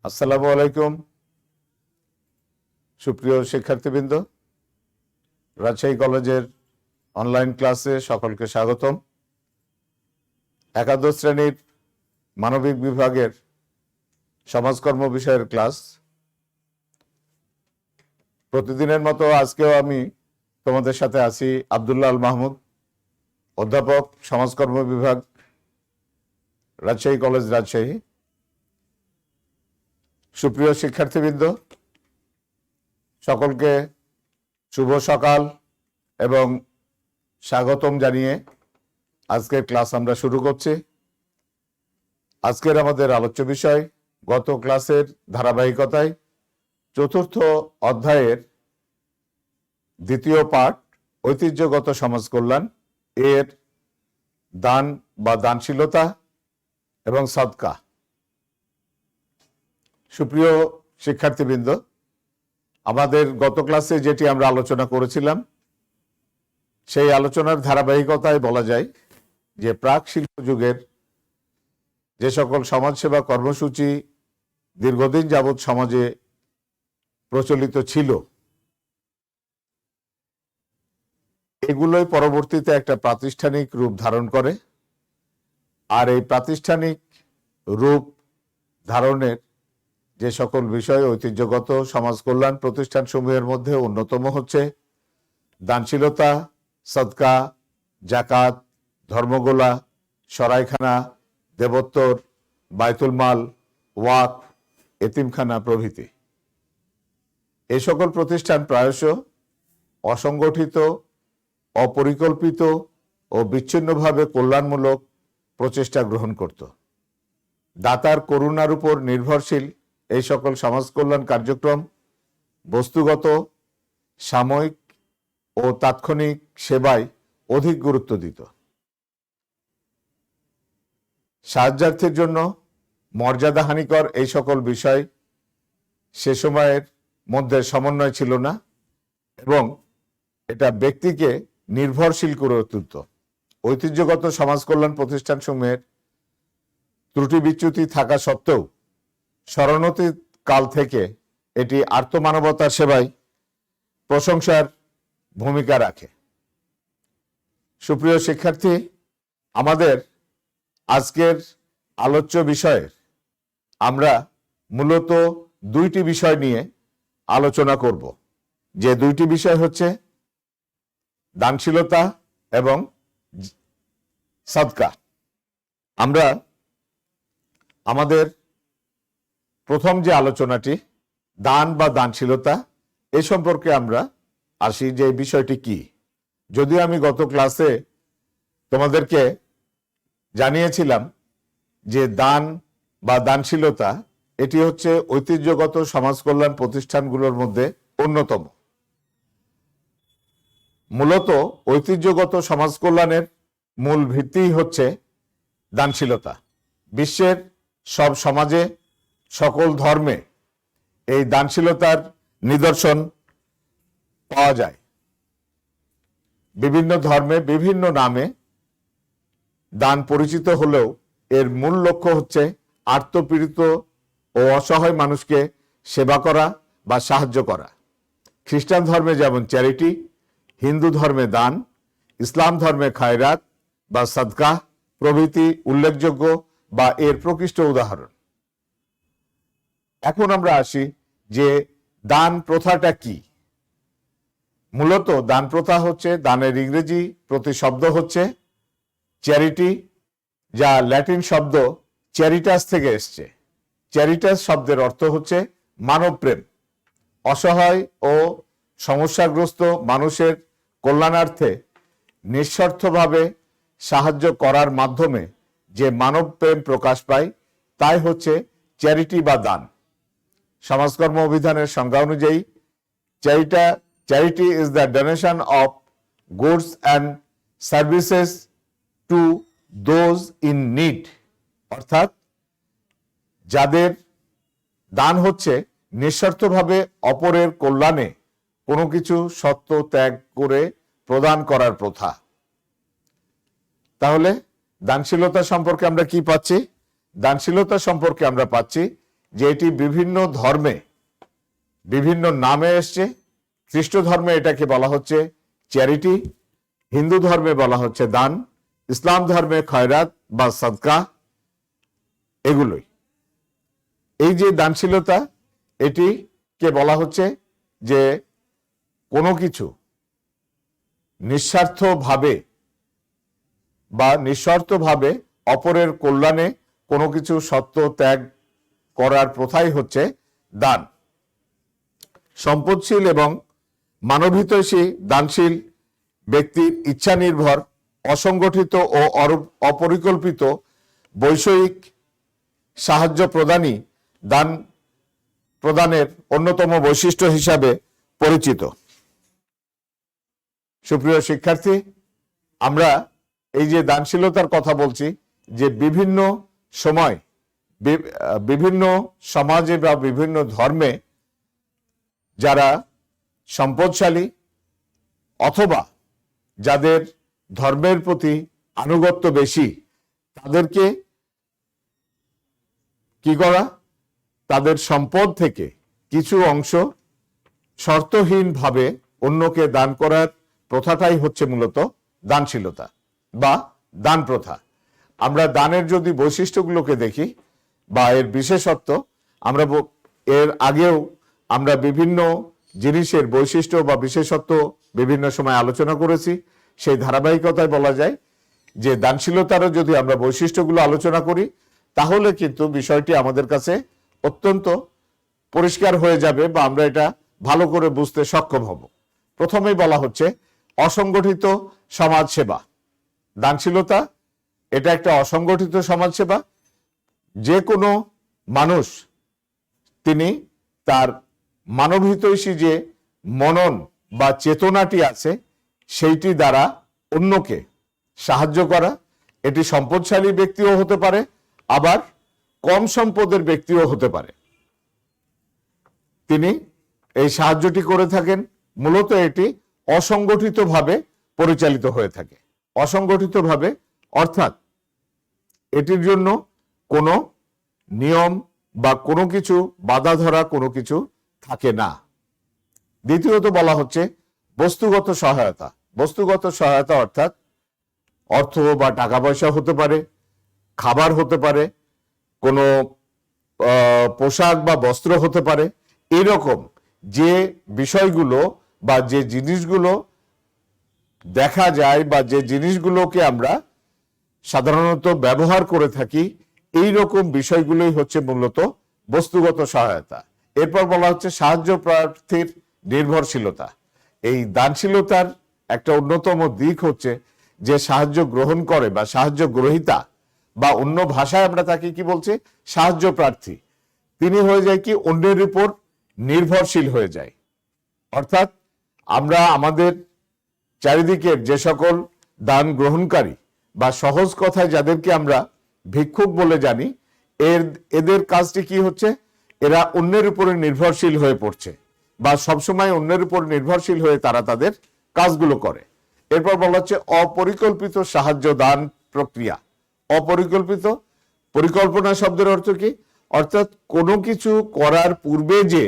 আসসালামু আলাইকুম সুপ্রিয় শিক্ষার্থীবৃন্দ, রাজশাহী কলেজের অনলাইন ক্লাসে সকলকে স্বাগতম। একাদশ শ্রেণীর মানবিক বিভাগের সমাজকর্ম বিষয়ের ক্লাস। প্রতিদিনের মতো আজকেও আমি তোমাদের সাথে আছি আব্দুল্লাহ আল মাহমুদ, অধ্যাপক, সমাজকর্ম বিভাগ, রাজশাহী কলেজ, রাজশাহী। সুপ্রিয় শিক্ষার্থীবৃন্দ, সকলকে শুভ সকাল এবং স্বাগতম জানিয়ে আজকের ক্লাস আমরা শুরু করছি। আজকের আমাদের আলোচ্য বিষয় গত ক্লাসের ধারাবাহিকতায় চতুর্থ অধ্যায়ের দ্বিতীয় পাঠ, ঐতিহ্যগত সমাজ কল্যাণ, এর দান বা দানশীলতা এবং সদকা। সুপ্রিয় শিক্ষার্থীবৃন্দ, আমাদের গত ক্লাসে যেটি আমরা আলোচনা করেছিলাম সেই আলোচনার ধারাবাহিকতায় বলা যায় যে প্রাক শিল্প যুগের যে সকল সমাজসেবা কর্মসূচি দীর্ঘদিন যাবৎ সমাজে প্রচলিত ছিল, এগুলোই পরবর্তীতে একটা প্রাতিষ্ঠানিক রূপ ধারণ করে। আর এই প্রাতিষ্ঠানিক রূপ ধারণের যে সকল বিষয় ঐতিহ্যগত সমাজ কল্যাণ প্রতিষ্ঠানসমূহের মধ্যে অন্যতম হচ্ছে দানশীলতা, সদকা, জাকাত, ধর্মগোলা, সরাইখানা, দেবোত্তর, বায়তুল মাল, ওয়াকফ, এতিমখানা প্রভৃতি। এই সকল প্রতিষ্ঠান প্রায়শ অসংগঠিত, অপরিকল্পিত ও বিচ্ছিন্নভাবে কল্যাণমূলক প্রচেষ্টা গ্রহণ করত। দাতার করুণার উপর নির্ভরশীল এই সকল সমাজ কল্যাণ কার্যক্রম বস্তুগত, সাময়িক ও তাৎক্ষণিক সেবায় অধিক গুরুত্ব দিত। সাহায্যার্থীর জন্য মর্যাদাহানিকর এই সকল বিষয় সে সময়ের মধ্যে সমন্বয় ছিল না এবং এটা ব্যক্তিকে নির্ভরশীল করে তুলত। ঐতিহ্যগত সমাজ কল্যাণ প্রতিষ্ঠানসমূহের ত্রুটি বিচ্যুতি থাকা সত্ত্বেও শরণার্থী কাল থেকে এটি আর্তমানবতার সেবায় প্রশংসার ভূমিকা রাখে। সুপ্রিয় শিক্ষার্থী, আমাদের আজকের আলোচ্য বিষয়ের আমরা মূলত দুইটি বিষয় নিয়ে আলোচনা করব, যে দুইটি বিষয় হচ্ছে দানশীলতা এবং সদকা। আমরা আমাদের প্রথম যে আলোচনাটি দান বা দানশীলতা, এ সম্পর্কে আমরা আসি যে বিষয়টি কি। যদিও আমি গত ক্লাসে তোমাদেরকে জানিয়েছিলাম যে দান বা দানশীলতা এটি হচ্ছে ঐতিহ্যগত সমাজ কল্যাণ প্রতিষ্ঠানগুলোর মধ্যে অন্যতম। মূলত ঐতিহ্যগত সমাজ কল্যাণের মূল ভিত্তি হচ্ছে দানশীলতা। বিশ্বের সব সমাজে, সকল ধর্মে এই দানশীলতার নিদর্শন পাওয়া যায়। বিভিন্ন ধর্মে বিভিন্ন নামে দান পরিচিত হলেও এর মূল লক্ষ্য হচ্ছে আর্তপীড়িত ও অসহায় মানুষকে সেবা করা বা সাহায্য করা। খ্রিস্টান ধর্মে যেমন চ্যারিটি, হিন্দু ধর্মে দান, ইসলাম ধর্মে খায়রাত বা সদকা প্রভৃতি উল্লেখযোগ্য বা এর প্রকৃষ্ট উদাহরণ। এখন আমরা আসি যে দান প্রথাটা কি। মূলত দান প্রথা হচ্ছে, দানের ইংরেজি প্রতিশব্দ হচ্ছে চ্যারিটি, যা ল্যাটিন শব্দ চ্যারিটাস থেকে এসছে। চ্যারিটাস শব্দের অর্থ হচ্ছে মানব প্রেম। অসহায় ও সমস্যাগ্রস্ত মানুষের কল্যাণার্থে নিঃস্বার্থভাবে সাহায্য করার মাধ্যমে যে মানব প্রেম প্রকাশ পায় তাই হচ্ছে চ্যারিটি বা দান। সমাজকর্ম অভিধানের সংজ্ঞা অনুযায়ী charity is the donation of goods and services to those in need. অর্থাৎ যাদের দান হচ্ছে নিঃস্বার্থভাবে অপরের কল্যাণে কোনো কিছু সত্ত্ব ত্যাগ করে প্রদান করার প্রথা। তাহলে দানশীলতা সম্পর্কে আমরা কি পাচ্ছি? দানশীলতা সম্পর্কে আমরা পাচ্ছি যে এটি বিভিন্ন ধর্মে বিভিন্ন নামে এসছে। খ্রিস্ট ধর্মে এটাকে বলা হচ্ছে চ্যারিটি, হিন্দু ধর্মে বলা হচ্ছে দান, ইসলাম ধর্মে খয়রাত বা সাদকা, এগুলোই। এই যে দানশীলতা, এটিকে বলা হচ্ছে যে কোনো কিছু নিঃস্বার্থভাবে বা নিঃশর্তভাবে অপরের কল্যাণে কোনো কিছু সত্য ত্যাগ করার প্রথাই হচ্ছে দান। সম্পদশীল এবং মানবহিতৈষী দানশীল ব্যক্তির ইচ্ছা নির্ভর, অসংগঠিত ও অপরিকল্পিত বৈষয়িক সাহায্য প্রদানই দান প্রদানের অন্যতম বৈশিষ্ট্য হিসাবে পরিচিত। সুপ্রিয় শিক্ষার্থী, আমরা এই যে দানশীলতার কথা বলছি, যে বিভিন্ন সময় বিভিন্ন সমাজে বা বিভিন্ন ধর্মে যারা সম্পদশালী অথবা যাদের ধর্মের প্রতি আনুগত্য বেশি, তাদেরকে কি করা, তাদের সম্পদ থেকে কিছু অংশ শর্তহীনভাবে অন্যকে দান করার প্রথাটাই হচ্ছে মূলত দানশীলতা বা দান প্রথা। আমরা দানের যদি বৈশিষ্ট্যগুলোকে দেখি বা এর বিশেষত্ব, আমরা এর আগেও আমরা বিভিন্ন জিনিসের বৈশিষ্ট্য বা বিশেষত্ব বিভিন্ন সময় আলোচনা করেছি। সেই ধারাবাহিকতায় বলা যায় যে দানশীলতারও যদি আমরা বৈশিষ্ট্যগুলো আলোচনা করি, তাহলে কিন্তু বিষয়টি আমাদের কাছে অত্যন্ত পরিষ্কার হয়ে যাবে বা আমরা এটা ভালো করে বুঝতে সক্ষম হব। প্রথমেই বলা হচ্ছে অসংগঠিত সমাজসেবা। দানশীলতা এটা একটা অসংগঠিত সমাজসেবা। যে কোনো মানুষ তিনি তার মানবহিতৈষী যে মনন বা চেতনাটি আছে, সেইটি দ্বারা অন্যকে সাহায্য করা। এটি সম্পদশালী ব্যক্তিও হতে পারে, আবার কম সম্পদের ব্যক্তিও হতে পারে। তিনি এই সাহায্যটি করে থাকেন। মূলত এটি অসংগঠিতভাবে পরিচালিত হয়ে থাকে। অসংগঠিতভাবে অর্থাৎ এটির জন্য কোনো নিয়ম বা কোনো কিছু বাধা ধরা কোনো কিছু থাকে না। দ্বিতীয়ত বলা হচ্ছে বস্তুগত সহায়তা। বস্তুগত সহায়তা অর্থাৎ অর্থ বা টাকা পয়সা হতে পারে, খাবার হতে পারে, কোনো পোশাক বা বস্ত্র হতে পারে। এরকম যে বিষয়গুলো বা যে জিনিসগুলো দেখা যায় বা যে জিনিসগুলোকে আমরা সাধারণত ব্যবহার করে থাকি, এই রকম বিষয়গুলোই হচ্ছে মূলত বস্তুগত সহায়তা। এরপর বলা হচ্ছে সাহায্য প্রার্থীর নির্ভরশীলতা। এই দানশীলতার একটা অন্যতম দিক হচ্ছে যে সাহায্য গ্রহণ করে বা সাহায্য গ্রহীতা বা অন্য ভাষায় আমরা তাকে কি বলছি, সাহায্য প্রার্থী, তিনি হয়ে যায় কি অন্যের উপর নির্ভরশীল হয়ে যায়। অর্থাৎ আমরা আমাদের চারিদিকের যে সকল দান গ্রহণকারী বা সহজ কথায় যাদেরকে আমরা ভিক্ষুক বলে জানি, এদের কাজটি কি হচ্ছে, এরা অন্যের উপরে নির্ভরশীল হয়ে পড়ছে বা সবসময় অন্যের উপর নির্ভরশীল হয়ে তারা তাদের কাজগুলো করে। এরপর বলা হচ্ছে অপরিকল্পিত সাহায্য দান প্রক্রিয়া। অপরিকল্পিত, পরিকল্পনা শব্দের অর্থ কি, অর্থাৎ কোনো কিছু করার পূর্বে যে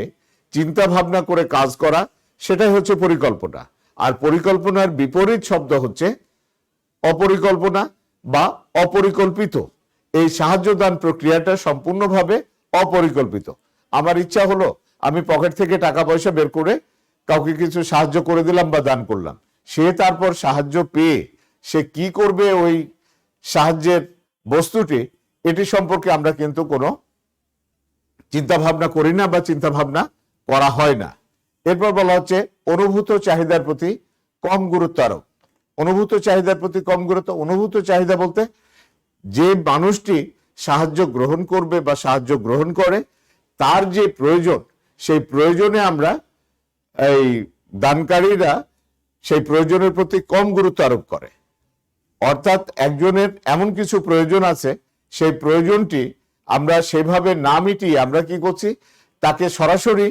চিন্তা ভাবনা করে কাজ করা, সেটাই হচ্ছে পরিকল্পনা। আর পরিকল্পনার বিপরীত শব্দ হচ্ছে অপরিকল্পনা বা অপরিকল্পিত। এই সাহায্য দান প্রক্রিয়াটা সম্পূর্ণভাবে অপরিকল্পিত। আমার ইচ্ছা হলো আমি পকেট থেকে টাকা পয়সা বের করে কাউকে কিছু সাহায্য করে দিলাম বা দান করলাম, সে তারপর সাহায্য পেয়ে সে কি করবে ওই সাহায্যের বস্তুটি, এটি সম্পর্কে আমরা কিন্তু কোনো চিন্তা ভাবনা করি না বা চিন্তা ভাবনা করা হয় না। এরপর বলা হচ্ছে অনুভূত চাহিদার প্রতি কম গুরুত্ব আরোপ। অনুভূত চাহিদার প্রতি কম গুরুত্ব। অনুভূত চাহিদা বলতে যে মানুষটি সাহায্য গ্রহণ করবে বা সাহায্য গ্রহণ করে, তার যে প্রয়োজন, সেই প্রয়োজনে আমরা এই দানকারীরা সেই প্রয়োজনের প্রতি কম গুরুত্ব আরোপ করে। অর্থাৎ একজনের এমন কিছু প্রয়োজন আছে, সেই প্রয়োজনটি আমরা সেভাবে না মিটিয়ে আমরা কি করছি, তাকে সরাসরি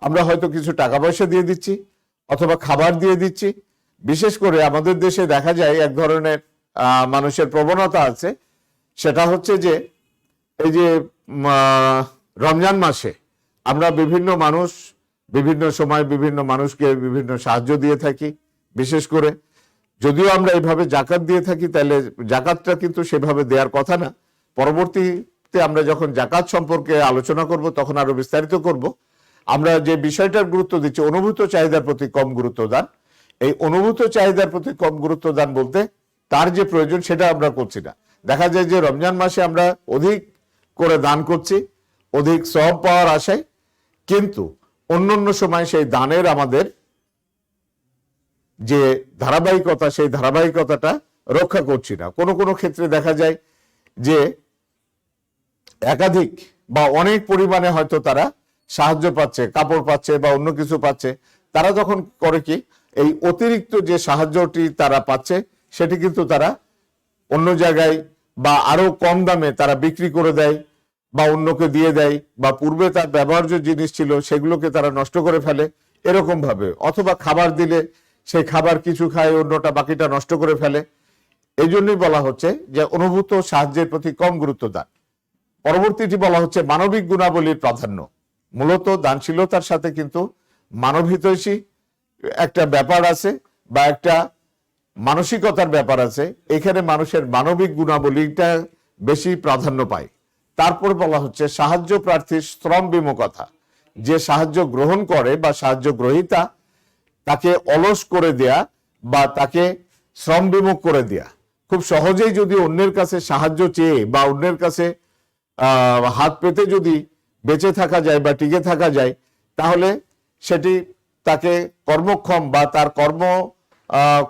আমরা হয়তো কিছু টাকা পয়সা দিয়ে দিচ্ছি অথবা খাবার দিয়ে দিচ্ছি। বিশেষ করে আমাদের দেশে দেখা যায় এক ধরনের মানুষের প্রবণতা আছে, সেটা হচ্ছে যে এই যে রমজান মাসে আমরা বিভিন্ন মানুষ বিভিন্ন সময় বিভিন্ন মানুষকে বিভিন্ন সাহায্য দিয়ে থাকি। বিশেষ করে যদিও আমরা এইভাবে জাকাত দিয়ে থাকি, তাহলে জাকাতটা কিন্তু সেভাবে দেওয়ার কথা না। পরবর্তীতে আমরা যখন জাকাত সম্পর্কে আলোচনা করব তখন আরো বিস্তারিত করব। আমরা যে বিষয়টার গুরুত্ব দিচ্ছি অনুভূত চাহিদার প্রতি কম গুরুত্ব দান। এই অনুভূত চাহিদার প্রতি কম গুরুত্ব দান বলতে তার যে প্রয়োজন সেটা আমরা করছি না। দেখা যায় যে রমজান মাসে আমরা অধিক করে দান করছি অধিক সওয়াব পাওয়ার আশায়, কিন্তু অন্যান্য সময় সেই দানের আমাদের যে ধারাবাহিকতা সেই ধারাবাহিকতাটা রক্ষা করছি না। কোনো কোনো ক্ষেত্রে দেখা যায় যে একাধিক বা অনেক পরিমাণে হয়তো তারা সাহায্য পাচ্ছে, কাপড় পাচ্ছে বা অন্য কিছু পাচ্ছে, তারা যখন করে কি এই অতিরিক্ত যে সাহায্যটি তারা পাচ্ছে সেটি কিন্তু তারা অন্য জায়গায় বা আরো কম দামে তারা বিক্রি করে দেয় বা অন্যকে দিয়ে দেয়, বা পূর্বে তার ব্যবহার্য জিনিস ছিল সেগুলোকে তারা নষ্ট করে ফেলে এরকম ভাবে, অথবা খাবার দিলে সেই খাবার কিছু খায় অন্যটা বাকিটা নষ্ট করে ফেলে। এই জন্যই বলা হচ্ছে যে অনুভূত সাহায্যের প্রতি কম গুরুত্ব দান। পরবর্তীটি বলা হচ্ছে মানবিক গুণাবলীর প্রাধান্য। মূলত দানশীলতার সাথে কিন্তু মানবহিতৈষী একটা ব্যাপার আছে বা একটা মানসিকতার ব্যাপার আছে। এখানে মানুষের মানবিক গুণাবলীটা বেশি প্রাধান্য পায়। তারপর বলা হচ্ছে সাহায্য প্রার্থীর শ্রম বিমুখতা। যে সাহায্য গ্রহণ করে বা সাহায্য গ্রহীতা তাকে অলস করে দেয়া বা তাকে শ্রম বিমুখ করে দেয়া। খুব সহজেই যদি অন্যের কাছে সাহায্য চেয়ে বা অন্যের কাছে হাত পেতে যদি বেঁচে থাকা যায় বা টিকে থাকা যায়, তাহলে সেটি তাকে কর্মক্ষম বা তার কর্ম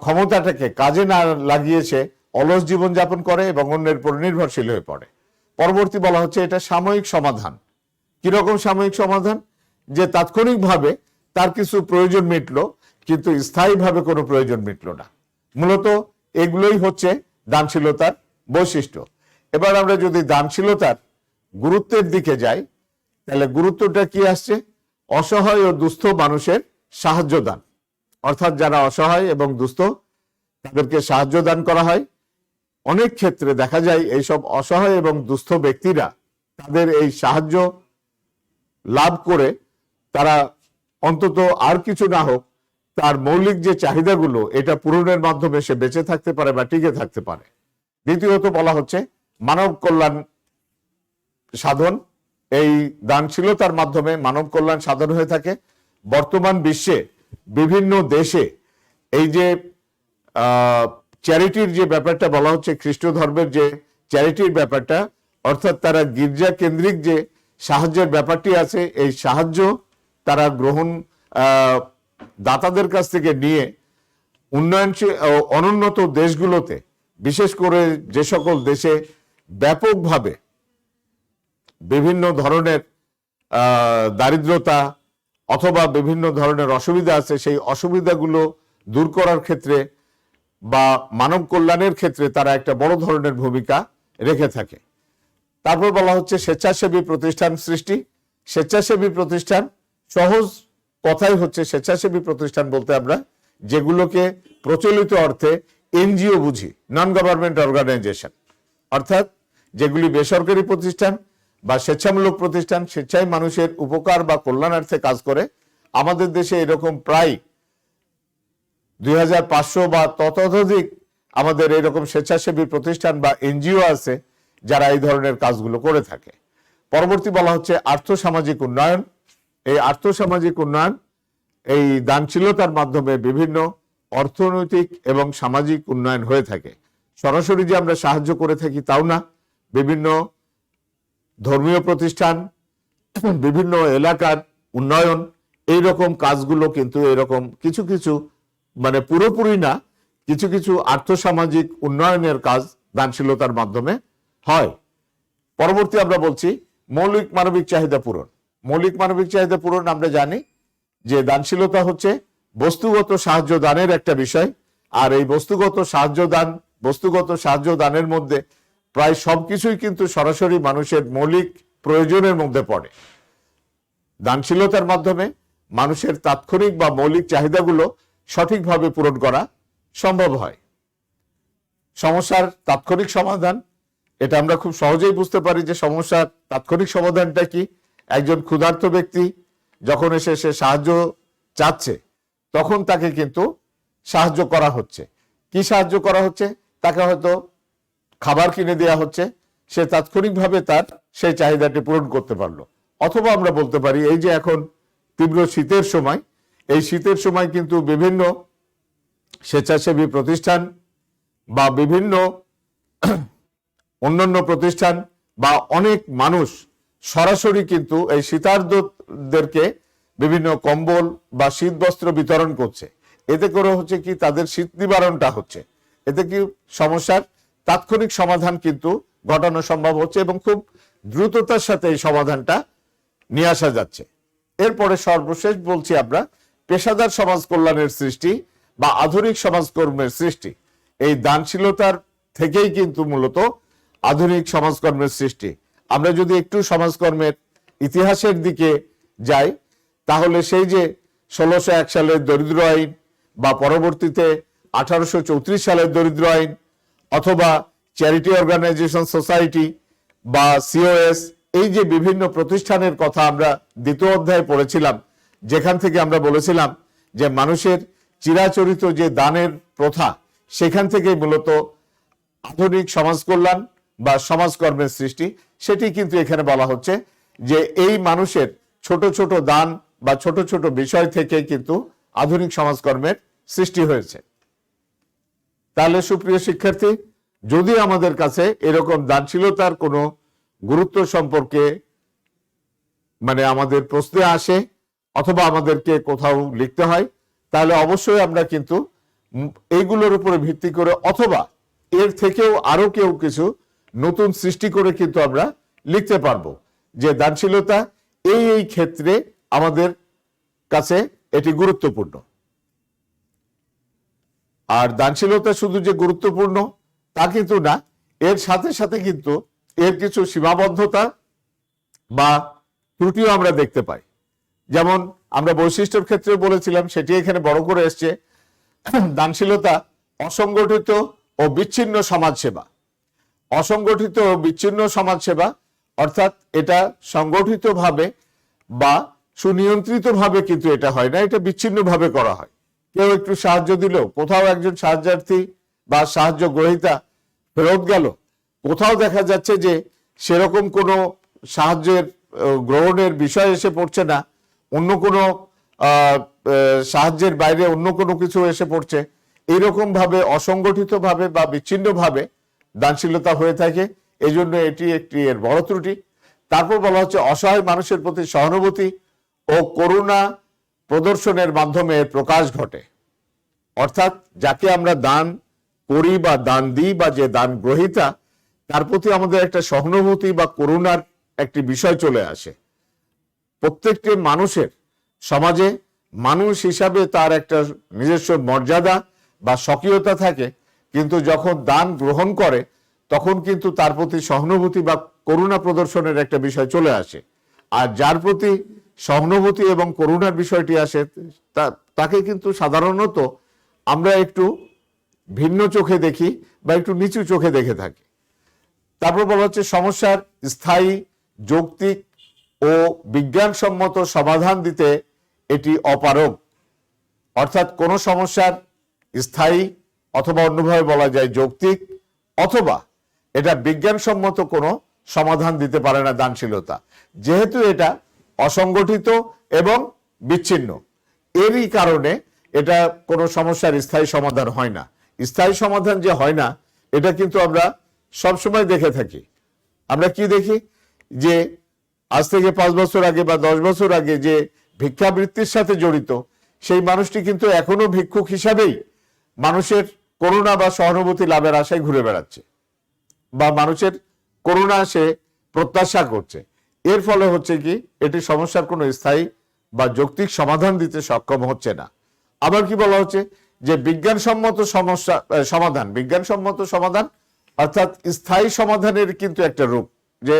ক্ষমতাটাকে কাজে না লাগিয়েছে অলস জীবনযাপন করে এবং অন্যের উপর নির্ভরশীল হয়ে পড়ে। পরবর্তী বলা হচ্ছে এটা সাময়িক সমাধান। কিরকম সাময়িক সমাধান? যে তাৎক্ষণিকভাবে তার কিছু প্রয়োজন মিটলো কিন্তু স্থায়ীভাবে কোনো প্রয়োজন মিটলো না। মূলত এগুলোই হচ্ছে দানশীলতার বৈশিষ্ট্য। এবার আমরা যদি দানশীলতার গুরুত্বের দিকে যাই, তাহলে গুরুত্বটা কি আসছে? অসহায় ও দুস্থ মানুষের সাহায্য দান, অর্থাৎ যারা অসহায় এবং দুস্থ তাদেরকে সাহায্য দান করা হয়। অনেক ক্ষেত্রে দেখা যায় এইসব অসহায় এবং দুস্থ ব্যক্তিরা তাদের এই সাহায্য লাভ করে তারা অন্তত আর কিছু না হোক তার মৌলিক যে চাহিদাগুলো এটা পূরণের মাধ্যমে সে বেঁচে থাকতে পারে বা টিকে থাকতে পারে। দ্বিতীয়ত বলা হচ্ছে মানব কল্যাণ সাধন। এই দানশীলতার মাধ্যমে মানব কল্যাণ সাধন হয়ে থাকে। বর্তমান বিশ্বে বিভিন্ন দেশে এই যে চ্যারিটির যে ব্যাপারটা বলা হচ্ছে, খ্রিস্ট ধর্মের যে চ্যারিটির ব্যাপারটা, অর্থাৎ তারা গির্জা কেন্দ্রিক যে সাহায্যের ব্যাপারটি আছে, এই সাহায্য তারা গ্রহণ দাতাদের কাছ থেকে নিয়ে উন্নয়নশীল অনুন্নত দেশগুলোতে, বিশেষ করে যে সকল দেশে ব্যাপকভাবে বিভিন্ন ধরনের দারিদ্রতা অথবা বিভিন্ন ধরনের অসুবিধা আছে, সেই অসুবিধাগুলো দূর করার ক্ষেত্রে বা মানব কল্যাণের ক্ষেত্রে তারা একটা বড় ধরনের ভূমিকা রেখে থাকে। তারপর বলা হচ্ছে স্বেচ্ছাসেবী প্রতিষ্ঠান সৃষ্টি। স্বেচ্ছাসেবী প্রতিষ্ঠান সহজ কথাই হচ্ছে স্বেচ্ছাসেবী প্রতিষ্ঠান বলতে আমরা যেগুলোকে প্রচলিত অর্থে এনজিও বুঝি, নন গভর্নমেন্ট অর্গানাইজেশন, অর্থাৎ যেগুলি বেসরকারি প্রতিষ্ঠান বা স্বেচ্ছামূলক প্রতিষ্ঠান, স্বেচ্ছায় মানুষের উপকার বা কল্যাণার্থে কাজ করে। আমাদের দেশে এরকম প্রায় 2500 বা ততোধিক আমাদের এরকম স্বেচ্ছাসেবী প্রতিষ্ঠান বা এনজিও আছে যারা এই ধরনের কাজগুলো করে থাকে। পরবর্তী বলা হচ্ছে আর্থসামাজিক উন্নয়ন। এই আর্থসামাজিক উন্নয়ন এই দানশীলতার মাধ্যমে বিভিন্ন অর্থনৈতিক এবং সামাজিক উন্নয়ন হয়ে থাকে। সরাসরি যে আমরা সাহায্য করে থাকি তাও না, বিভিন্ন ধর্মীয় প্রতিষ্ঠান, বিভিন্ন এলাকার উন্নয়ন, এই রকম কাজগুলো কিন্তু এরকম কিছু কিছু মানে পুরোপুরি না, কিছু কিছু আর্থসামাজিক উন্নয়নের কাজ দানশীলতার মাধ্যমে হয়। পরবর্তী আমরা বলছি মৌলিক মানবিক চাহিদা পূরণ। মৌলিক মানবিক চাহিদা পূরণ আমরা জানি যে দানশীলতা হচ্ছে বস্তুগত সাহায্য দানের একটা বিষয়। আর এই বস্তুগত সাহায্য দানের মধ্যে প্রায় সবকিছুই কিন্তু সরাসরি মানুষের মৌলিক প্রয়োজনের মধ্যে পড়ে। দানশীলতার মাধ্যমে মানুষের তাৎক্ষণিক বা মৌলিক চাহিদাগুলো সঠিকভাবে পূরণ করা সম্ভব হয়। সমস্যার তাৎক্ষণিক সমাধান, এটা আমরা খুব সহজেই বুঝতে পারি যে সমস্যার তাৎক্ষণিক সমাধানটা কি। একজন ক্ষুধার্ত ব্যক্তি যখন এসে সে সাহায্য চাচ্ছে, তখন তাকে কিন্তু সাহায্য করা হচ্ছে। কি সাহায্য করা হচ্ছে? তাকে হয়তো খাবার কিনে দেওয়া হচ্ছে, সে তাৎক্ষণিকভাবে তার সেই চাহিদাটি পূরণ করতে পারলো। অথবা আমরা বলতে পারি, এই যে এখন তীব্র শীতের সময়, এই শীতের সময় কিন্তু বিভিন্ন স্বেচ্ছাসেবী প্রতিষ্ঠান বা বিভিন্ন অন্যান্য প্রতিষ্ঠান বা অনেক মানুষ সরাসরি কিন্তু এই শীতার্তদেরকে বিভিন্ন কম্বল বা শীত বস্ত্র বিতরণ করছে। এতে করে হচ্ছে কি, তাদের শীত নিবারণটা হচ্ছে, এতে কি সমস্যার তাৎক্ষণিক সমাধান কিন্তু ঘটানো সম্ভব হচ্ছে এবং খুব দ্রুততার সাথে এই সমাধানটা নিয়ে আসা যাচ্ছে। এরপরে সর্বশেষ বলছি আমরা পেশাদার সমাজ কল্যাণের সৃষ্টি বা আধুনিক সমাজকর্মের সৃষ্টি। এই দানশীলতার থেকেই কিন্তু মূলত আধুনিক সমাজকর্মের সৃষ্টি। আমরা যদি একটু সমাজকর্মের ইতিহাসের দিকে যাই, তাহলে সেই যে 1601 সালের দরিদ্র আইন বা পরবর্তীতে 1834 সালের দরিদ্র আইন, অথবা চ্যারিটি অর্গানাইজেশন সোসাইটি বা সিওএস, এই যে বিভিন্ন প্রতিষ্ঠানের কথা আমরা দ্বিতীয় অধ্যায়ে পড়েছিলাম, যেখান থেকে আমরা বলেছিলাম যে মানুষের চিরাচরিত যে দানের প্রথা, সেখান থেকে মূলত আধুনিক সমাজ কল্যাণ বা সমাজকর্মের সৃষ্টি, সেটি কিন্তু এখানে বলা হচ্ছে যে এই মানুষের ছোট ছোট দান বা ছোট ছোট বিষয় থেকে কিন্তু আধুনিক সমাজকর্মের সৃষ্টি হয়েছে। তাহলে সুপ্রিয় শিক্ষার্থী, যদি আমাদের কাছে এরকম দানশীলতার কোনো গুরুত্ব সম্পর্কে আমাদের প্রশ্নে আসে অথবা আমাদেরকে কোথাও লিখতে হয়, তাহলে অবশ্যই আমরা কিন্তু এইগুলোর উপরে ভিত্তি করে অথবা এর থেকেও আরো কেউ কিছু নতুন সৃষ্টি করে কিন্তু আমরা লিখতে পারবো যে দানশীলতা এই ক্ষেত্রে আমাদের কাছে এটি গুরুত্বপূর্ণ। আর দানশীলতা শুধু যে গুরুত্বপূর্ণ তা কিন্তু না, এর সাথে সাথে কিন্তু এর কিছু সীমাবদ্ধতা বা ত্রুটিও আমরা দেখতে পাই। যেমন আমরা বৈশিষ্ট্যের ক্ষেত্রে বলেছিলাম, সেটি এখানে বড় করে এসছে, দানশীলতা অসংগঠিত ও বিচ্ছিন্ন সমাজসেবা। অসংগঠিত ও বিচ্ছিন্ন সমাজসেবা অর্থাৎ এটা সংগঠিতভাবে বা সুনিয়ন্ত্রিতভাবে কিন্তু এটা হয় না, এটা বিচ্ছিন্নভাবে করা হয়। কেউ একটু সাহায্য দিল, কোথাও একজন সাহায্যার্থী বা সাহায্য গ্রহীতা ফেরত গেল, কোথাও দেখা যাচ্ছে যে সেরকম কোনো সাহায্যের গ্রহণের বিষয় এসে পড়ছে না, অন্য কোনো সাহায্যের বাইরে অন্য কোনো কিছু এসে পড়ছে। এইরকম ভাবে অসংগঠিত ভাবে বা বিচ্ছিন্ন ভাবে দানশীলতা হয়ে থাকে, এই জন্য এটি একটি এর বড় ত্রুটি। তারপর বলা হচ্ছে অসহায় মানুষের প্রতি সহানুভূতি ও করুণা প্রদর্শনের মাধ্যমে প্রকাশ ঘটে। অর্থাৎ যাকে আমরা দান করি বা দান দিই বা যে দান গ্রহীতা, তার প্রতি আমাদের একটা সহানুভূতি বা করুণার একটি বিষয় চলে আসে। প্রত্যেকটি মানুষের সমাজে মানুষ হিসাবে তার একটা নিজস্ব মর্যাদা বা স্বকীয়তা থাকে, কিন্তু যখন দান গ্রহণ করে তখন কিন্তু তার প্রতি সহানুভূতি বা করুণা প্রদর্শনের একটা বিষয় চলে আসে। আর যার প্রতি সহানুভূতি এবং করুণার বিষয়টি আসে তাকে কিন্তু সাধারণত আমরা একটু ভিন্ন চোখে দেখি বা একটু নিচু চোখে দেখে থাকি। তারপর বলা হচ্ছে সমস্যার স্থায়ী, যৌক্তিক ও বিজ্ঞানসম্মত সমাধান দিতে এটি অপারগ। অর্থাৎ কোন সমস্যার স্থায়ী অথবা অন্যভাবে বলা যায় যৌক্তিক অথবা এটা বিজ্ঞানসম্মত কোনো সমাধান দিতে পারে না দানশীলতা, যেহেতু এটা অসংগঠিত এবং বিচ্ছিন্ন। এরই কারণে এটা কোনো সমস্যার স্থায়ী সমাধান হয় না। স্থায়ী সমাধান যে হয় না, এটা কিন্তু আমরা সবসময় দেখে থাকি। আমরা কি দেখি যে আজ থেকে 5 বছর আগে বা 10 বছর আগে যে ভিক্ষাবৃত্তির সাথে জড়িত সেই মানুষটি কিন্তু এখনো ভিক্ষুক হিসাবেই মানুষের করুণা বা সহানুভূতি লাভের আশায় ঘুরে বেড়াচ্ছে বা মানুষের করুণা সে প্রত্যাশা করছে। এর ফলে হচ্ছে কি, এটি সমস্যার কোনো স্থায়ী বা যৌক্তিক সমাধান দিতে সক্ষম হচ্ছে না। আবার কি বলা হচ্ছে যে বিজ্ঞানসম্মত বিজ্ঞানসম্মত সমাধান অর্থাৎ স্থায়ী সমাধানের কিন্তু একটা রূপ, যে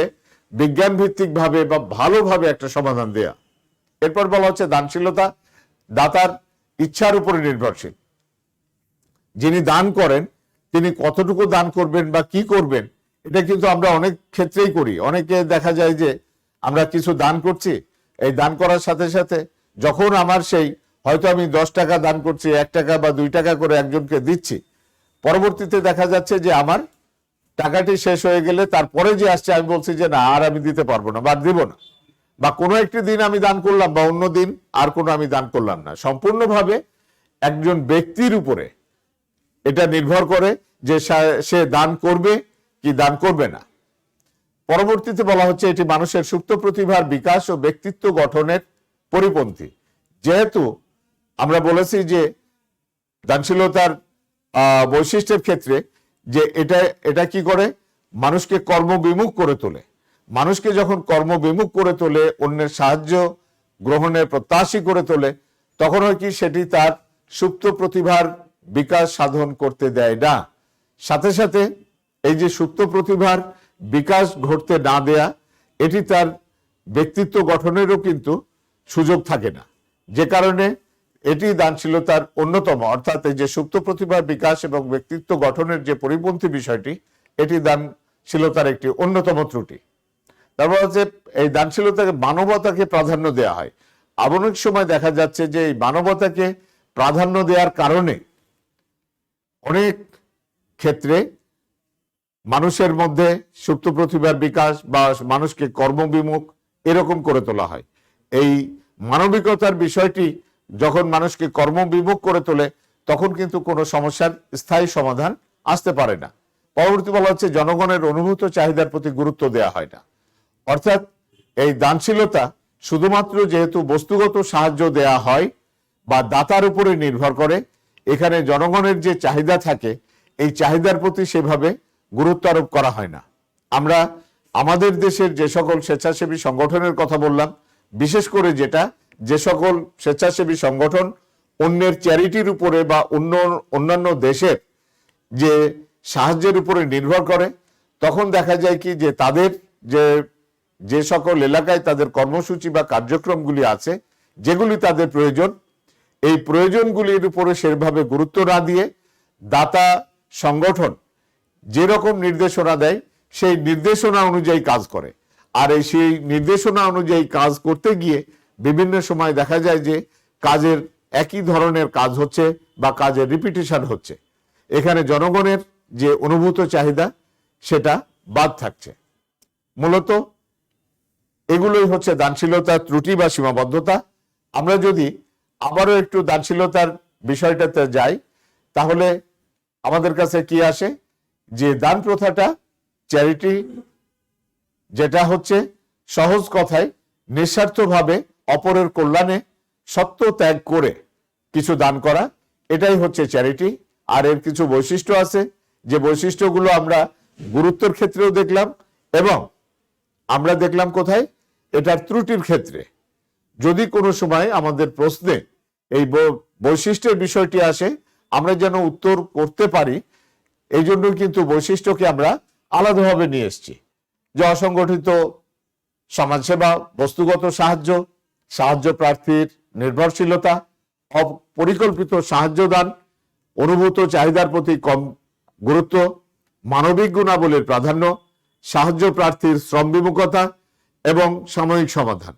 বিজ্ঞান ভিত্তিক ভাবে বা ভালোভাবে একটা সমাধান দেয়া। এরপর বলা হচ্ছে দানশীলতা দাতার ইচ্ছার উপরে নির্ভরশীল। যিনি দান করেন তিনি কতটুকু দান করবেন বা কি করবেন, এটা কিন্তু আমরা অনেক ক্ষেত্রেই করি। অনেকে দেখা যায় যে আমরা কিছু দান করছি, এই দান করার সাথে সাথে যখন আমার সেই হয়তো আমি 10 টাকা দান করছি, 1 টাকা বা 2 টাকা করে একজনকে দিচ্ছি, পরবর্তীতে দেখা যাচ্ছে যে আমার টাকাটি শেষ হয়ে গেলে তারপরে যে আসছে আমি বলছি যে না আর আমি দিতে পারবো না বা দিব না, বা কোনো একটি দিন আমি দান করলাম বা অন্য দিন আর কোনো আমি দান করলাম না। সম্পূর্ণভাবে একজন ব্যক্তির উপরে এটা নির্ভর করে যে সে দান করবে কি দান করবে না। পরবর্তীতে বলা হচ্ছে এটি মানুষের সুপ্ত প্রতিভার বিকাশ ও ব্যক্তিত্ব গঠনের পরিপন্থী। যেহেতু আমরা বলেছি যে দানশীলতার বৈশিষ্ট্যের ক্ষেত্রে যে এটা কি করে, মানুষকে কর্মবিমুখ করে তোলে। মানুষকে যখন কর্মবিমুখ করে তোলে, অন্যের সাহায্য গ্রহণের প্রত্যাশী করে তোলে, তখন হয় কি সেটি তার সুপ্ত প্রতিভার বিকাশ সাধন করতে দেয় না। সাথে সাথে এই যে সুপ্ত প্রতিভার বিকাশ ঘটতে না দেয়া, এটি তার ব্যক্তিত্ব গঠনেরও কিন্তু সুযোগ থাকে না, যে কারণে এটি দানশীলতার অন্যতম, অর্থাৎ এই যে সুপ্ত প্রতিভার বিকাশ এবং ব্যক্তিত্ব গঠনের যে পরিপন্থী বিষয়টি, এটি দানশীলতার একটি অন্যতম ত্রুটি। তারপর হচ্ছে এই দানশীলতাকে মানবতাকে প্রাধান্য দেওয়া হয়। অনেক সময় দেখা যাচ্ছে যে এই মানবতাকে প্রাধান্য দেওয়ার কারণে অনেক ক্ষেত্রে মানুষের মধ্যে সুপ্ত প্রতিভার বিকাশ বা মানুষকে কর্মবিমুখ এরকম করে তোলা হয়। এই মানবিকতার বিষয়টি যখন মানুষকে কর্মবিমুখ করে তোলে, তখন কিন্তু কোনো সমস্যার স্থায়ী সমাধান আসতে পারে না। পরবর্তী বলা হচ্ছে জনগণের অনুভূত চাহিদার প্রতি গুরুত্ব দেওয়া হয় না। অর্থাৎ এই দানশীলতা শুধুমাত্র যেহেতু বস্তুগত সাহায্য দেয়া হয় বা দাতার উপরে নির্ভর করে, এখানে জনগণের যে চাহিদা থাকে এই চাহিদার প্রতি সেভাবে গুরুত্ব আরোপ করা হয় না। আমরা আমাদের দেশের যে সকল স্বেচ্ছাসেবী সংগঠনের কথা বললাম, বিশেষ করে যে সকল স্বেচ্ছাসেবী সংগঠন অন্যের চ্যারিটির উপরে বা অন্যান্য দেশের যে সাহায্যের উপরে নির্ভর করে, তখন দেখা যায় কি যে তাদের যে সকল এলাকায় তাদের কর্মসূচি বা কার্যক্রমগুলি আছে, যেগুলি তাদের প্রয়োজন, এই প্রয়োজনগুলির উপরে সেভাবে গুরুত্ব না দিয়ে দাতা সংগঠন যেরকম নির্দেশনা দেয় সেই নির্দেশনা অনুযায়ী কাজ করে। আর সেই নির্দেশনা অনুযায়ী কাজ করতে গিয়ে বিভিন্ন সময় দেখা যায় যে কাজের একই ধরনের কাজ হচ্ছে বা কাজের রিপিটেশন হচ্ছে। এখানে জনগণের যে অনুভূত চাহিদা সেটা বাদ থাকছে। মূলত এগুলোই হচ্ছে দানশীলতার ত্রুটি বা সীমাবদ্ধতা। আমরা যদি আবারও একটু দানশীলতার বিষয়টাতে যাই, তাহলে আমাদের কাছে কি আসে যে দান প্রথাটা চ্যারিটি, যেটা হচ্ছে সহজ কথায় নিঃস্বার্থভাবে অপরের কল্যাণে সত্য ত্যাগ করে কিছু দান করা, এটাই হচ্ছে চ্যারিটি। আর এর কিছু বৈশিষ্ট্য আছে, যে বৈশিষ্ট্যগুলো আমরা গুরুত্বের ক্ষেত্রেও দেখলাম এবং আমরা দেখলাম কোথায় এটার ত্রুটির ক্ষেত্রে। যদি কোনো সময় আমাদের প্রশ্নে এই বৈশিষ্ট্যের বিষয়টি আসে, আমরা যেন উত্তর করতে পারি, এই জন্য কিন্তু বৈশিষ্ট্যকে আমরা আলাদাভাবে নিয়ে এসেছি। যে অসংগঠিত সমাজসেবা, বস্তুগত সাহায্য প্রার্থীর নির্ভরশীলতা, অপরিকল্পিত সাহায্য দান, অনুভূত চাহিদার প্রতি কম গুরুত্ব, মানবিক গুণাবলীর প্রাধান্য, সাহায্য প্রার্থীর শ্রম বিমুখতা এবং সাময়িক সমাধান।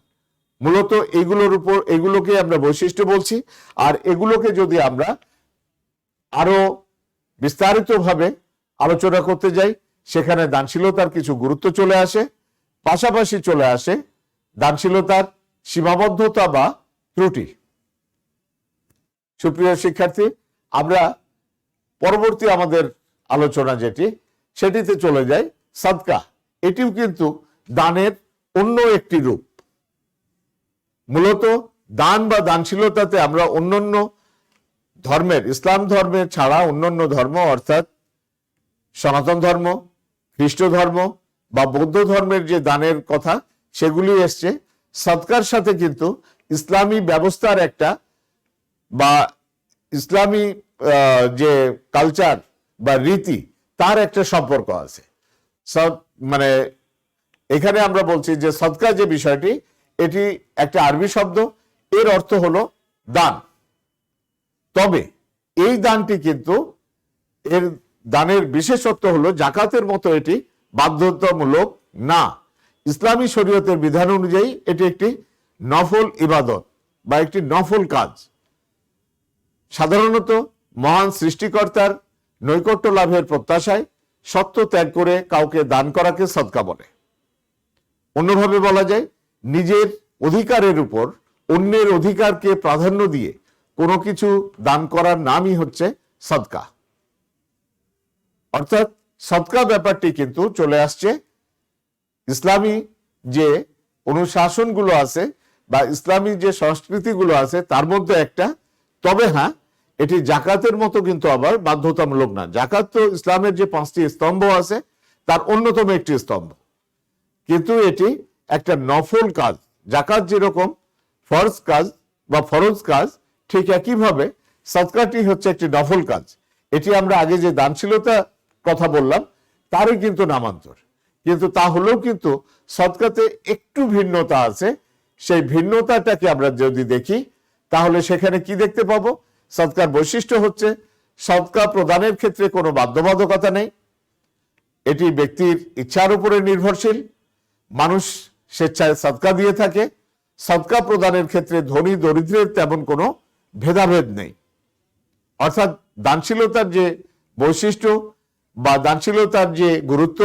মূলত এগুলোকে আমরা বৈশিষ্ট্য বলছি। আর এগুলোকে যদি আমরা আরো বিস্তারিতভাবে আলোচনা করতে যাই, সেখানে দানশীলতার কিছু গুরুত্ব চলে আসে, পাশাপাশি চলে আসে দানশীলতার সীমাবদ্ধতা বা ত্রুটি। সুপ্রিয় শিক্ষার্থী, আমরা পরবর্তী আমাদের আলোচনা সেটিতে চলে যাই সাদকা। এটিও কিন্তু দানের অন্য একটি রূপ। মূলত দান বা দানশীলতাতে আমরা অন্যান্য ধর্মের, ইসলাম ধর্মের ছাড়া অন্যান্য ধর্ম অর্থাৎ সনাতন ধর্ম, খ্রিস্ট ধর্ম বা বৌদ্ধ ধর্মের যে দানের কথা সেগুলি এসছে, সদকার সাথে কিন্তু ইসলামী ব্যবস্থার একটা বা ইসলামী যে কালচার বা রীতি তার একটা সম্পর্ক আছে। মানে এখানে আমরা বলছি যে সদকা যে বিষয়টি, এটি একটা আরবি শব্দ, এর অর্থ হলো দান। তবে এই দানটি কিন্তু এর দানের বিশেষত্ব হলো জাকাতের মতো এটি বাধ্যতামূলক না। ইসলামী শরীয়তের বিধান অনুযায়ী এটি একটি নফল ইবাদত বা একটি নফল কাজ। সাধারণত মহান সৃষ্টিকর্তার নৈকট্য লাভের প্রত্যাশায় সত্য ত্যাগ করে কাউকে দান করাকে সদকা বলে। অন্যভাবে বলা যায়, নিজের অধিকারের উপর অন্যের অধিকারকে প্রাধান্য দিয়ে কোনো কিছু দান করার নামই হচ্ছে সদকা। অর্থাৎ সদকা ব্যাপারটি কিন্তু চলে আসছে ইসলামী যে অনুশাসনগুলো আছে বা ইসলামী যে সংস্কৃতিগুলো আছে তার মধ্যে একটা। তবে হ্যাঁ, এটি জাকাতের মতো কিন্তু আবার বাধ্যতামূলক না। জাকাত তো ইসলামের যে 5টি স্তম্ভ আছে তার অন্যতম একটি স্তম্ভ, কিন্তু এটি একটা নফল কাজ। জাকাত যেরকম ফরজ কাজ বা ফরজ কাজ, ঠিক একইভাবে সদকাটি হচ্ছে একটি নফল কাজ। এটি আমরা আগে যে দানশীলতা কথা বললাম তারই কিন্তু নামান্তর, কিন্তু তা হলেও কিন্তু সদকাতে একটু ভিন্নতা আছে। সেই ভিন্নতাটাকে আমরা যদি দেখি তাহলে সেখানে কি দেখতে পাবো? সদকার বৈশিষ্ট্য হচ্ছে সদকা প্রদানের ক্ষেত্রে কোনো বাধ্যবাধকতা নেই, এটি ব্যক্তির ইচ্ছার উপরে নির্ভরশীল। মানুষ স্বেচ্ছায় সদকা দিয়ে থাকে। সদকা প্রদানের ক্ষেত্রে ধনী দরিদ্রের তেমন কোনো ভেদাভেদ নেই। অর্থাৎ দানশীলতার যে বৈশিষ্ট্য বা দানশীলতার যে গুরুত্ব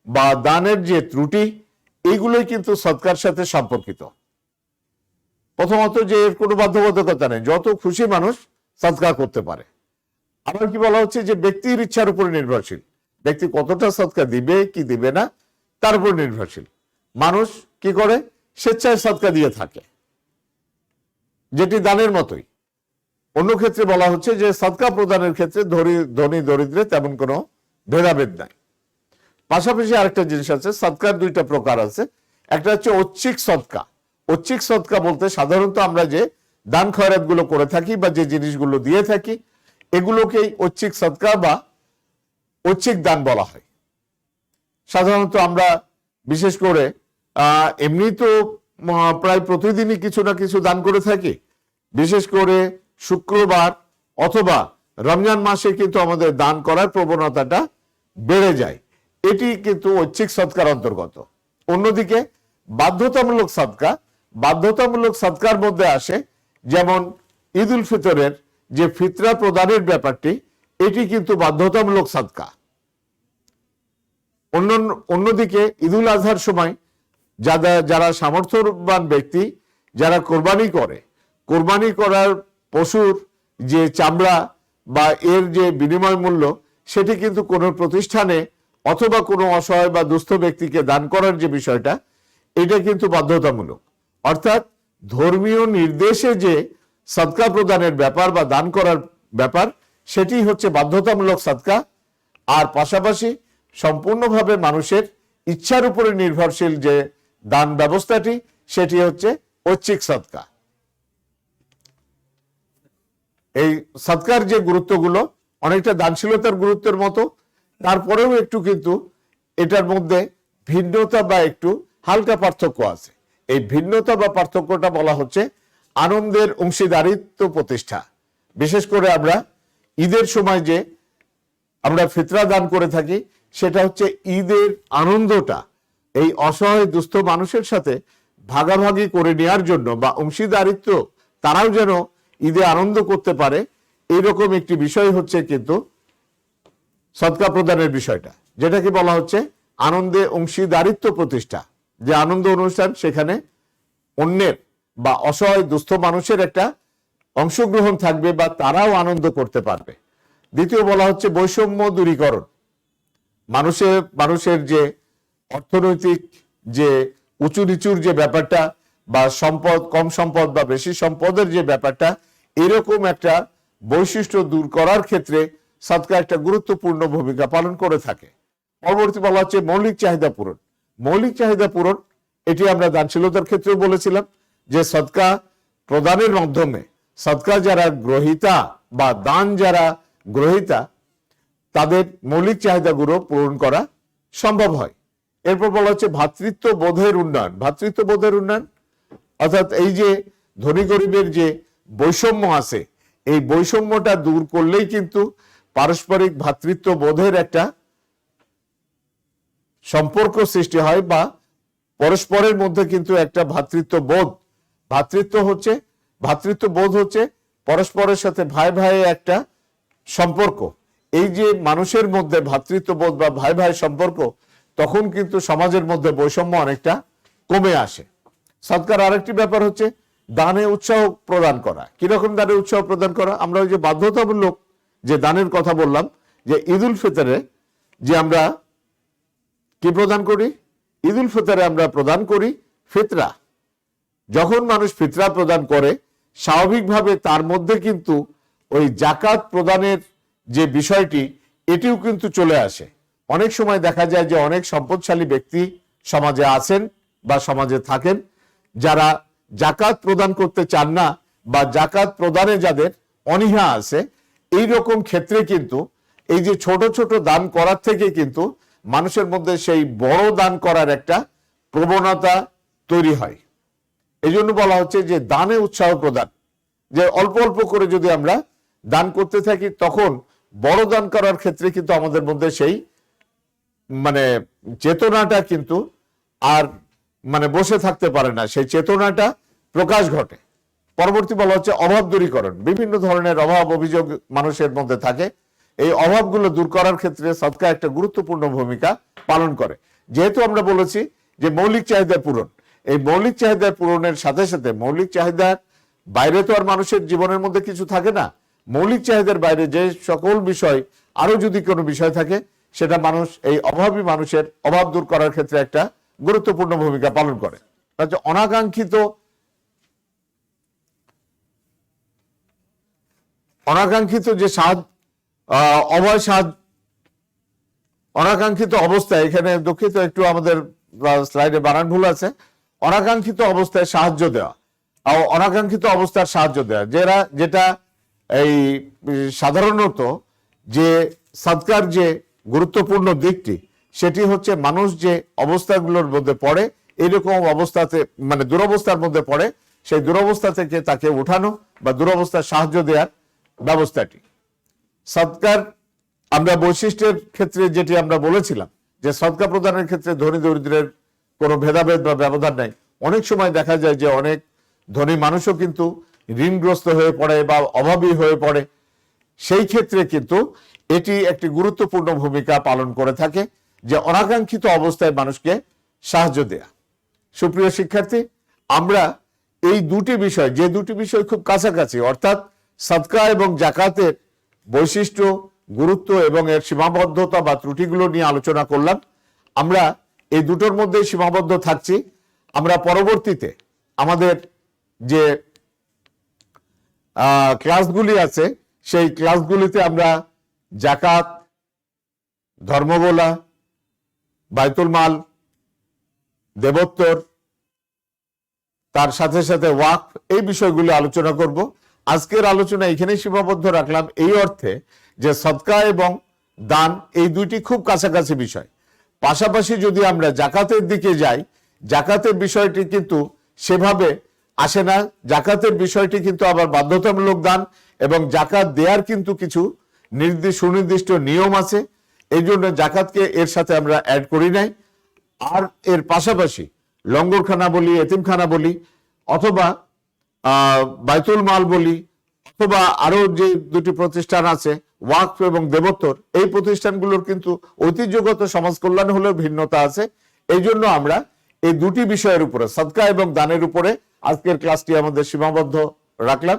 বা দানের যে ত্রুটি, এইগুলোই কিন্তু সদকার সাথে সম্পর্কিত। প্রথমত যে এর কোনো বাধ্যবাধকতা নেই, যত খুশি মানুষ সদকা করতে পারে। আবার কি বলা হচ্ছে যে ব্যক্তির ইচ্ছার উপর নির্ভরশীল, ব্যক্তি কতটা সদকা দিবে কি দিবে না তার উপর নির্ভরশীল। মানুষ কি করে? স্বেচ্ছায় সদকা দিয়ে থাকে, যেটি দানের মতোই। অন্য ক্ষেত্রে বলা হচ্ছে যে সদকা প্রদানের ক্ষেত্রে ধনী দরিদ্রে তেমন কোনো ভেদাভেদ নাই। পাশাপাশি আরেকটা জিনিস আছে, সদকার 2টা প্রকার আছে। একটা হচ্ছে ঐচ্ছিক সদকা। ঐচ্ছিক সদকা বলতে সাধারণত আমরা যে দান খয়রাত গুলো করে থাকি বা যে জিনিসগুলো দিয়ে থাকি এগুলোকেই ঐচ্ছিক সদকা বা ঐচ্ছিক দান বলা হয়। সাধারণত আমরা বিশেষ করে এমনি তো প্রায় প্রতিদিনই কিছু না কিছু দান করে থাকি। বিশেষ করে শুক্রবার অথবা রমজান মাসে কিন্তু আমাদের দান করার প্রবণতাটা বেড়ে যায়। এটি কিন্তু ঐচ্ছিক সদকার অন্তর্গত। অন্যদিকে বাধ্যতামূলক সদকা, বাধ্যতামূলক সদকার মধ্যে আসে যেমন ঈদ উল ফিতরের যে ফিতরা প্রদানের ব্যাপারটি, এটি কিন্তু বাধ্যতামূলক সদকা। অন্যদিকে ঈদুল আজহার সময় যারা সামর্থ্যবান ব্যক্তি যারা কোরবানি করে, কোরবানি করার পশুর যে চামড়া বা এর যে বিনিময় মূল্য, সেটি কিন্তু কোনো প্রতিষ্ঠানে অথবা কোনো অসহায় বা দুস্থ ব্যক্তিকে দান করার যে বিষয়টা, এটা কিন্তু বাধ্যতামূলক। অর্থাৎ ধর্মীয় নির্দেশে যে সদকা প্রদানের ব্যাপার বা দান করার ব্যাপার, সেটি হচ্ছে বাধ্যতামূলক সদকা। আর পাশাপাশি সম্পূর্ণভাবে মানুষের ইচ্ছার উপরে নির্ভরশীল যে দান ব্যবস্থাটি, সেটি হচ্ছে ঐচ্ছিক সদকা। এই সদকার যে গুরুত্বগুলো অনেকটা দানশীলতার গুরুত্বের মতো, তারপরেও একটু কিন্তু এটার মধ্যে ভিন্নতা বা একটু হালকা পার্থক্য আছে। এই ভিন্নতা বা পার্থক্যটা বলা হচ্ছে আনন্দের অংশীদারিত্ব প্রতিষ্ঠা। বিশেষ করে আমরা ঈদের সময় যে আমরা ফিতরা দান করে থাকি, সেটা হচ্ছে ঈদের আনন্দটা এই অসহায় দুস্থ মানুষের সাথে ভাগাভাগি করে নেওয়ার জন্য বা অংশীদারিত্ব, তারাও যেন ঈদে আনন্দ করতে পারে, এইরকম একটি বিষয় হচ্ছে কিন্তু সদকা প্রদানের বিষয়টা, যেটাকে বলা হচ্ছে আনন্দে অংশীদারিত্ব প্রতিষ্ঠা। যে আনন্দ অনুষ্ঠান, সেখানে অন্যের বা অসহায় দুস্থ মানুষের একটা অংশগ্রহণ থাকবে বা তারাও আনন্দ করতে পারবে। দ্বিতীয় বলা হচ্ছে বৈষম্য দূরীকরণ। মানুষের যে অর্থনৈতিক যে উঁচু নিচুর যে ব্যাপারটা বা সম্পদ কম সম্পদ বা বেশি সম্পদের যে ব্যাপারটা, এরকম একটা বৈশিষ্ট্য দূর করার ক্ষেত্রে সদকা একটা গুরুত্বপূর্ণ ভূমিকা পালন করে থাকে। পরবর্তী বলা হচ্ছে মৌলিক চাহিদা পূরণ। মৌলিক চাহিদা পূরণ, এটি আমরা দানশীলতার ক্ষেত্রেও বলেছিলাম যে সদকা প্রদানের মাধ্যমে সদকা যারা গ্রহীতা বা দান যারা গ্রহীতা, তাদের মৌলিক চাহিদাগুলো পূরণ করা সম্ভব হয়। এরপর বলা হচ্ছে ভ্রাতৃত্ব বোধের উন্নয়ন। ভ্রাতৃত্ব বোধের উন্নয়ন অর্থাৎ এই যে ধনী গরিবের যে বৈষম্য আছে, এই বৈষম্যটা দূর করলেই কিন্তু পারস্পরিক ভ্রাতৃত্ব বোধের একটা সম্পর্ক সৃষ্টি হয় বা পরস্পরের মধ্যে কিন্তু একটা ভ্রাতৃত্ববোধ হচ্ছে পরস্পরের সাথে ভাই ভাই একটা সম্পর্ক। এই যে মানুষের মধ্যে ভ্রাতৃত্ববোধ বা ভাই ভাই সম্পর্ক, তখন কিন্তু সমাজের মধ্যে বৈষম্য অনেকটা কমে আসে। সদকার আরেকটি ব্যাপার হচ্ছে দানে উৎসাহ প্রদান করা। কিরকম দানে উৎসাহ প্রদান করা? আমরা ওই যে বাধ্যতামূলক যে দানের কথা বললাম, যে ঈদ উল ফিতরে যে আমরা কি প্রদান করি, ঈদ উল ফিতরে আমরা প্রদান করি ফিতরা। যখন মানুষ ফিতরা প্রদান করে, স্বাভাবিকভাবে তার মধ্যে কিন্তু ওই জাকাত প্রদানের যে বিষয়টি, এটিও কিন্তু চলে আসে। অনেক সময় দেখা যায় যে অনেক সম্পদশালী ব্যক্তি সমাজে আছেন বা সমাজে থাকেন, যারা জাকাত প্রদান করতে চান না বা জাকাত প্রদানে যাদের অনীহা আছে, এই রকম ক্ষেত্রে কিন্তু এই যে ছোট ছোট দান করার থেকে কিন্তু মানুষের মধ্যে সেই বড় দান করার একটা প্রবণতা তৈরি হয়। এই জন্য বলা হচ্ছে যে দানে উৎসাহ প্রদান, যে অল্প অল্প করে যদি আমরা দান করতে থাকি, তখন বড় দান করার ক্ষেত্রে কিন্তু আমাদের মধ্যে সেই চেতনাটা কিন্তু আর বসে থাকতে পারে না, সেই চেতনাটা প্রকাশ ঘটে। পরবর্তী বলা হচ্ছে অভাব দূরীকরণ। বিভিন্ন ধরনের অভাব অভিযোগ মানুষের মধ্যে থাকে, এই অভাবগুলো দূর করার ক্ষেত্রে সদকা একটা গুরুত্বপূর্ণ ভূমিকা পালন করে। যেহেতু আমরা বলেছি যে মৌলিক চাহিদা পূরণ, এই মৌলিক চাহিদা পূরণের সাথে সাথে মৌলিক চাহিদার বাইরে তো আর মানুষের জীবনের মধ্যে কিছু থাকে না। মৌলিক চাহিদার বাইরে যে সকল বিষয়, আরো যদি কোনো বিষয় থাকে, সেটা মানুষ, এই অভাবী মানুষের অভাব দূর করার ক্ষেত্রে একটা গুরুত্বপূর্ণ ভূমিকা পালন করে। অনাকাঙ্ক্ষিত যে অনাকাঙ্ক্ষিত অবস্থায়, এখানে দুঃখিত একটু আমাদের স্লাইডে বানান ভুল আছে, অনাকাঙ্ক্ষিত অবস্থায় সাহায্য দেওয়া, অনাকাঙ্ক্ষিত অবস্থার সাহায্য দেওয়া, যেটা এই সাধারণত যে সদকার যে গুরুত্বপূর্ণ দিকটি, সেটি হচ্ছে মানুষ যে অবস্থাগুলোর মধ্যে পড়ে, এইরকম অবস্থাতে দুরবস্থার মধ্যে পড়ে, সেই দুরবস্থা থেকে তাকে উঠানো বা দুরবস্থার সাহায্য দেওয়ার ব্যবস্থাটি। সদকার আমরা বৈশিষ্ট্যের ক্ষেত্রে যেটি আমরা বলেছিলাম, যে সদকা প্রদানের ক্ষেত্রে ধনী দরিদ্রের কোনো ভেদাভেদ বা ব্যবধান নাই। অনেক সময় দেখা যায় যে অনেক ধনী মানুষও কিন্তু ঋণগ্রস্ত হয়ে পড়ে বা অভাবী হয়ে পড়ে। সেই ক্ষেত্রে কিন্তু এটি একটি গুরুত্বপূর্ণ ভূমিকা পালন করে থাকে, যে অনাকাঙ্ক্ষিত অবস্থায় মানুষকে সাহায্য দেয়া। সুপ্রিয় শিক্ষার্থী, আমরা এই দুটি বিষয়, যে দুটি বিষয় খুব কাছাকাছি, অর্থাৎ সদকা এবং জাকাতের বৈশিষ্ট্য, গুরুত্ব এবং এর সীমাবদ্ধতা বা ত্রুটিগুলো নিয়ে আলোচনা করলাম। আমরা এই দুটোর মধ্যেই সীমাবদ্ধ থাকছি। আমরা পরবর্তীতে আমাদের যে ক্লাসগুলি আছে, সেই ক্লাসগুলিতে আমরা জাকাত, ধর্মগোলা, বাইতুল মাল, দেবোত্তর, তার সাথে সাথে ওয়াকফ, এই বিষয়গুলো আলোচনা করব। আজকের আলোচনা এখানেই সীমাবদ্ধ রাখলাম, এই অর্থে যে সদকা এবং দান এই দুইটি খুব কাছাকাছি বিষয়। পাশাপাশি যদি আমরা জাকাতের দিকে যাই, জাকাতের বিষয়টি কিন্তু সেভাবে আসে না। জাকাতের বিষয়টি কিন্তু আবার বাধ্যতামূলক দান, এবং জাকাত দেওয়ার কিন্তু কিছু সুনির্দিষ্ট নিয়ম আছে। এই জন্য জাকাতকে এর সাথে আমরা অ্যাড করি নাই। আর এর পাশাপাশি লঙ্গরখানা বলি, এতিমখানা বলি, অথবা বাইতুল মাল বলি, অথবা আরো যে দুটি প্রতিষ্ঠান আছে, ওয়াকফ এবং দেবোত্তর, এই প্রতিষ্ঠানগুলোর কিন্তু ঐতিহ্যগত সমাজ কল্যাণ হলেও ভিন্নতা আছে। এই জন্য আমরা এই দুটি বিষয়ের উপরে, সদকা এবং দানের উপরে, আজকের ক্লাসটি আমাদের সীমাবদ্ধ রাখলাম।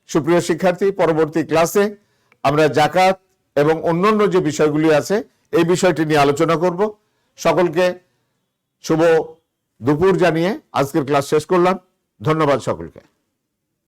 সুপ্রিয় শিক্ষার্থী, পরবর্তী ক্লাসে আমরা জাকাত এবং অন্যান্য যে বিষয়গুলি আছে, এই বিষয়টি নিয়ে আলোচনা করব। সকলকে শুভ দুপুর জানিয়ে আজকের ক্লাস শেষ করলাম। ধন্যবাদ সকলকে।